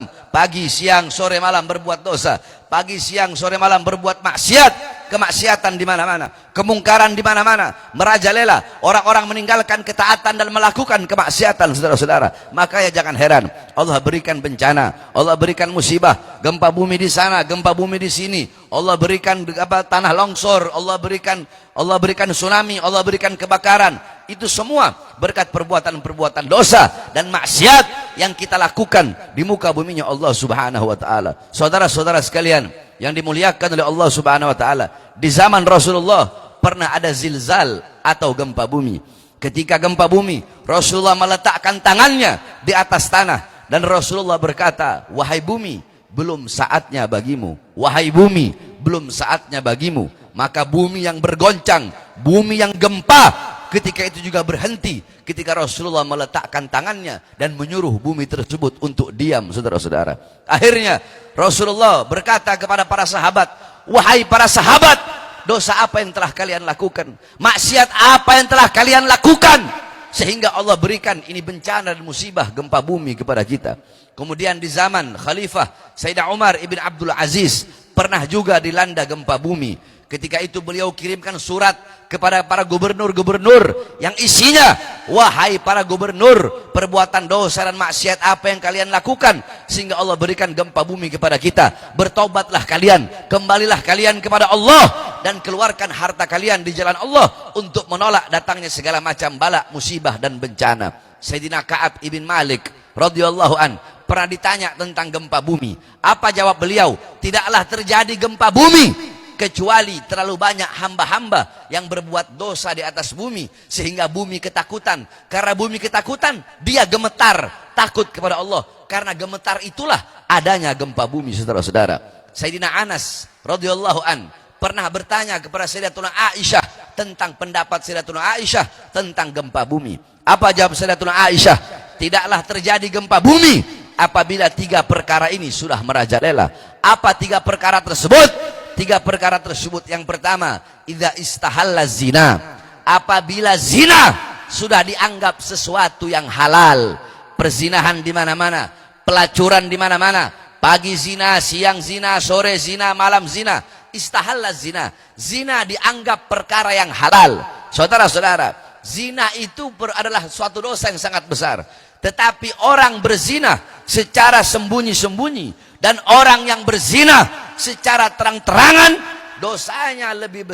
pagi, siang, sore, malam berbuat dosa, pagi, siang, sore, malam berbuat maksiat, kemaksiatan di mana-mana, kemungkaran di mana-mana, merajalela, orang-orang meninggalkan ketaatan dan melakukan kemaksiatan, saudara-saudara. Maka ya jangan heran Allah berikan bencana, Allah berikan musibah, gempa bumi di sana, gempa bumi di sini, Allah berikan tanah longsor, Allah berikan tsunami, Allah berikan kebakaran. Itu semua berkat perbuatan-perbuatan dosa dan maksiat yang kita lakukan di muka buminya Allah Subhanahu wa taala. Saudara-saudara sekalian yang dimuliakan oleh Allah Subhanahu wa taala, di zaman Rasulullah pernah ada zilzal atau gempa bumi. Ketika gempa bumi, Rasulullah meletakkan tangannya di atas tanah dan Rasulullah berkata, "Wahai bumi, belum saatnya bagimu. Wahai bumi, belum saatnya bagimu." Maka bumi yang bergoncang, bumi yang gempa, ketika itu juga berhenti ketika Rasulullah meletakkan tangannya dan menyuruh bumi tersebut untuk diam, saudara-saudara. Akhirnya Rasulullah berkata kepada para sahabat, "Wahai para sahabat, dosa apa yang telah kalian lakukan? Maksiat apa yang telah kalian lakukan sehingga Allah berikan ini bencana dan musibah gempa bumi kepada kita?" Kemudian di zaman Khalifah Sayyidina Umar ibn Abdul Aziz pernah juga dilanda gempa bumi. Ketika itu beliau kirimkan surat kepada para gubernur-gubernur yang isinya, "Wahai para gubernur, perbuatan dosa dan maksiat apa yang kalian lakukan sehingga Allah berikan gempa bumi kepada kita? Bertobatlah kalian, kembalilah kalian kepada Allah dan keluarkan harta kalian di jalan Allah untuk menolak datangnya segala macam bala, musibah dan bencana." Sayyidina Ka'ab ibn Malik radhiyallahu an pernah ditanya tentang gempa bumi. Apa jawab beliau? Tidaklah terjadi gempa bumi kecuali terlalu banyak hamba-hamba yang berbuat dosa di atas bumi sehingga bumi ketakutan. Karena bumi ketakutan, dia gemetar, takut kepada Allah. Karena gemetar itulah adanya gempa bumi, saudara-saudara. Sayyidina Anas radhiyallahu an pernah bertanya kepada Sayyidatuna Aisyah tentang pendapat Sayyidatuna Aisyah tentang gempa bumi. Apa jawab Sayyidatuna Aisyah? Tidaklah terjadi gempa bumi apabila 3 perkara ini sudah merajalela. Apa 3 perkara tersebut? 3 perkara tersebut, yang pertama, idza istahalla zina, apabila zina sudah dianggap sesuatu yang halal. Perzinahan di mana-mana, pelacuran di mana-mana, pagi zina, siang zina, sore zina, malam zina, istahalla zina, zina dianggap perkara yang halal. Saudara-saudara, zina itu adalah suatu dosa yang sangat besar. Tetapi orang berzina secara sembunyi-sembunyi dan orang yang berzina secara terang-terangan dosanya lebih besar